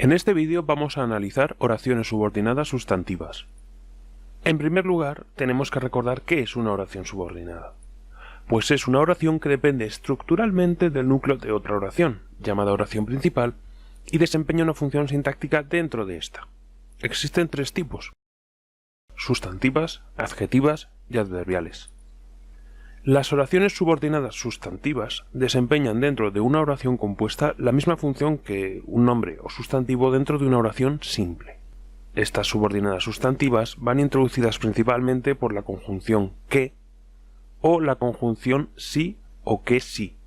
En este vídeo vamos a analizar oraciones subordinadas sustantivas. En primer lugar, tenemos que recordar qué es una oración subordinada. Pues es una oración que depende estructuralmente del núcleo de otra oración, llamada oración principal, y desempeña una función sintáctica dentro de esta. Existen tres tipos: sustantivas, adjetivas y adverbiales. Las oraciones subordinadas sustantivas desempeñan dentro de una oración compuesta la misma función que un nombre o sustantivo dentro de una oración simple. Estas subordinadas sustantivas van introducidas principalmente por la conjunción que o la conjunción sí o que sí.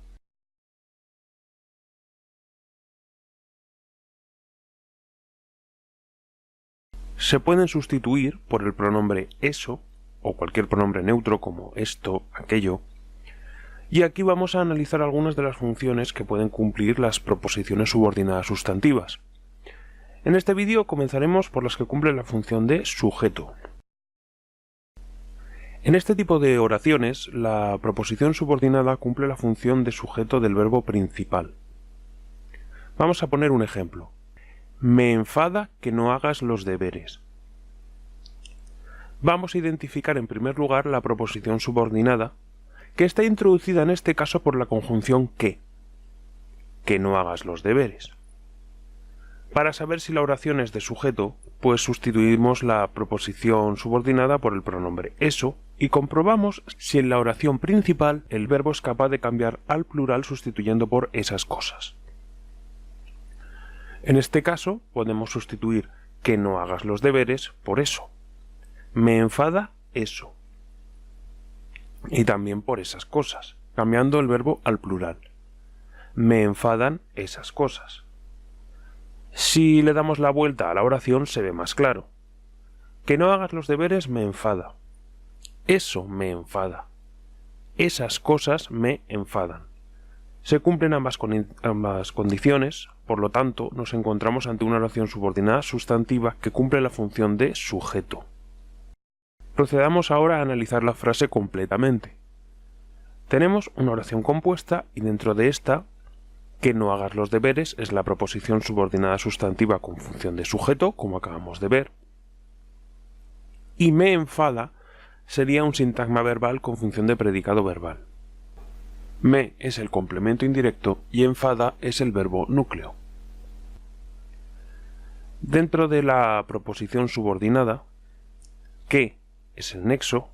Se pueden sustituir por el pronombre eso o cualquier pronombre neutro como esto, aquello, y aquí vamos a analizar algunas de las funciones que pueden cumplir las proposiciones subordinadas sustantivas. En este vídeo comenzaremos por las que cumplen la función de sujeto. En este tipo de oraciones, la proposición subordinada cumple la función de sujeto del verbo principal. Vamos a poner un ejemplo. Me enfada que no hagas los deberes. Vamos a identificar en primer lugar la proposición subordinada, que está introducida en este caso por la conjunción que no hagas los deberes. Para saber si la oración es de sujeto, pues sustituimos la proposición subordinada por el pronombre eso y comprobamos si en la oración principal el verbo es capaz de cambiar al plural sustituyendo por esas cosas. En este caso podemos sustituir que no hagas los deberes por eso. Me enfada eso. Y también por esas cosas, cambiando el verbo al plural. Me enfadan esas cosas. Si le damos la vuelta a la oración se ve más claro. Que no hagas los deberes me enfada. Eso me enfada. Esas cosas me enfadan. Se cumplen ambas condiciones, por lo tanto nos encontramos ante una oración subordinada sustantiva que cumple la función de sujeto. Procedamos ahora a analizar la frase completamente. Tenemos una oración compuesta y dentro de esta, que no hagas los deberes es la proposición subordinada sustantiva con función de sujeto, como acabamos de ver. Y me enfada sería un sintagma verbal con función de predicado verbal. Me es el complemento indirecto y enfada es el verbo núcleo. Dentro de la proposición subordinada, que es el nexo,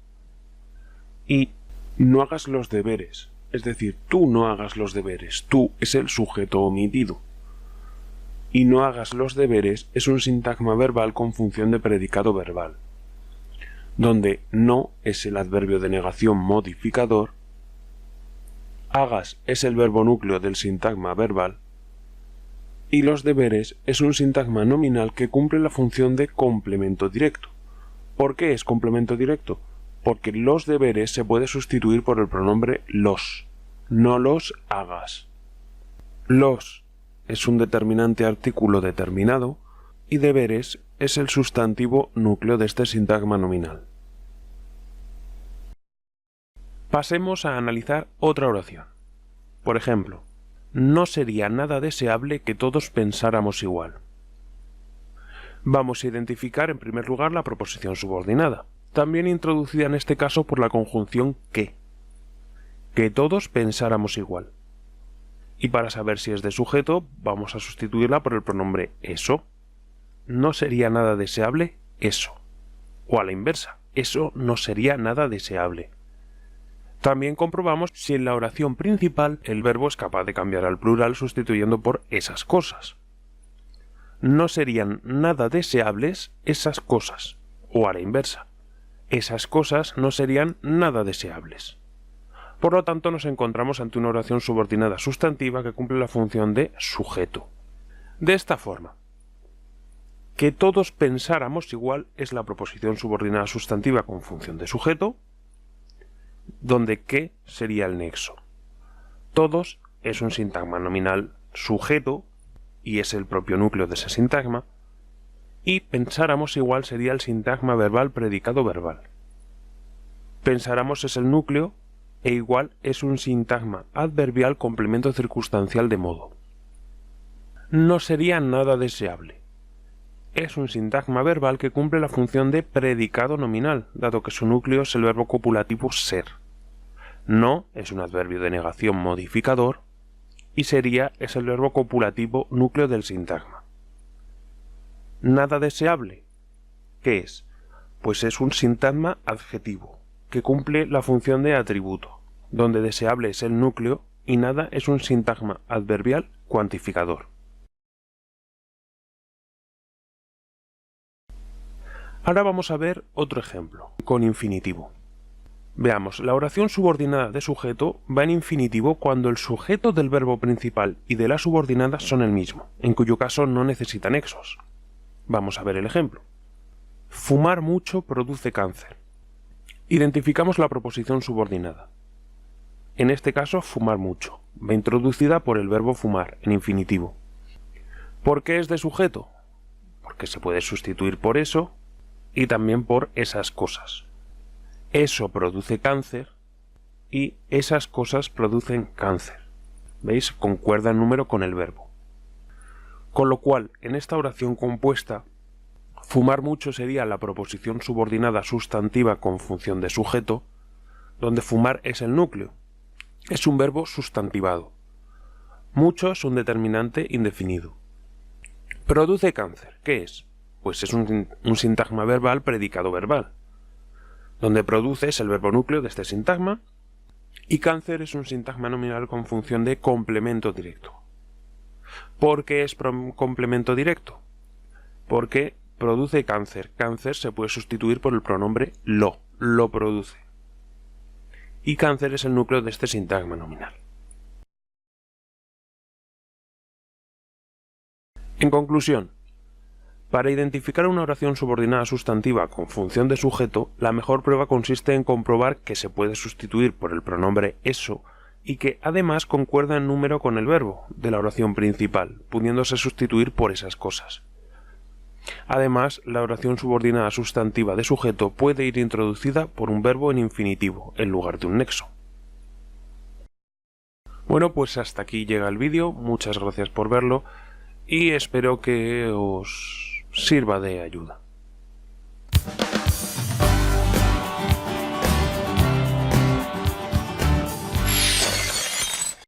y no hagas los deberes, es decir, tú no hagas los deberes, tú es el sujeto omitido. Y no hagas los deberes es un sintagma verbal con función de predicado verbal, donde no es el adverbio de negación modificador, hagas es el verbo núcleo del sintagma verbal, y los deberes es un sintagma nominal que cumple la función de complemento directo. ¿Por qué es complemento directo? Porque los deberes se puede sustituir por el pronombre los. No los hagas. Los es un determinante artículo determinado y deberes es el sustantivo núcleo de este sintagma nominal. Pasemos a analizar otra oración. Por ejemplo, no sería nada deseable que todos pensáramos igual. Vamos a identificar en primer lugar la proposición subordinada, también introducida en este caso por la conjunción que todos pensáramos igual. Y para saber si es de sujeto, vamos a sustituirla por el pronombre eso. No sería nada deseable eso. O a la inversa, eso no sería nada deseable. También comprobamos si en la oración principal el verbo es capaz de cambiar al plural sustituyendo por esas cosas. No serían nada deseables esas cosas, o a la inversa. Esas cosas no serían nada deseables. Por lo tanto, nos encontramos ante una oración subordinada sustantiva que cumple la función de sujeto. De esta forma, que todos pensáramos igual es la proposición subordinada sustantiva con función de sujeto, donde que sería el nexo. Todos es un sintagma nominal sujeto y es el propio núcleo de ese sintagma, y pensáramos igual sería el sintagma verbal predicado verbal. Pensáramos es el núcleo e igual es un sintagma adverbial complemento circunstancial de modo. no sería nada deseable. Es un sintagma verbal que cumple la función de predicado nominal, dado que su núcleo es el verbo copulativo ser. No es un adverbio de negación modificador y sería es el verbo copulativo núcleo del sintagma. Nada deseable. ¿Qué es? Pues es un sintagma adjetivo, que cumple la función de atributo, donde deseable es el núcleo y nada es un sintagma adverbial cuantificador. Ahora vamos a ver otro ejemplo, con infinitivo. Veamos, la oración subordinada de sujeto va en infinitivo cuando el sujeto del verbo principal y de la subordinada son el mismo, en cuyo caso no necesitan nexos. Vamos a ver el ejemplo. Fumar mucho produce cáncer. Identificamos la proposición subordinada. En este caso, fumar mucho, va introducida por el verbo fumar, en infinitivo. ¿Por qué es de sujeto? Porque se puede sustituir por eso y también por esas cosas. Eso produce cáncer y esas cosas producen cáncer. ¿Veis? Concuerda el número con el verbo. Con lo cual, en esta oración compuesta, fumar mucho sería la proposición subordinada sustantiva con función de sujeto, donde fumar es el núcleo. Es un verbo sustantivado. Mucho es un determinante indefinido. Produce cáncer. ¿Qué es? Pues es un sintagma verbal predicado verbal, donde produce es el verbo núcleo de este sintagma, y cáncer es un sintagma nominal con función de complemento directo. ¿Por qué es complemento directo? Porque produce cáncer. Cáncer se puede sustituir por el pronombre lo produce. Y cáncer es el núcleo de este sintagma nominal. En conclusión, para identificar una oración subordinada sustantiva con función de sujeto, la mejor prueba consiste en comprobar que se puede sustituir por el pronombre eso y que además concuerda en número con el verbo de la oración principal, pudiéndose sustituir por esas cosas. Además, la oración subordinada sustantiva de sujeto puede ir introducida por un verbo en infinitivo, en lugar de un nexo. Bueno, pues hasta aquí llega el vídeo, muchas gracias por verlo y espero que os sirva de ayuda.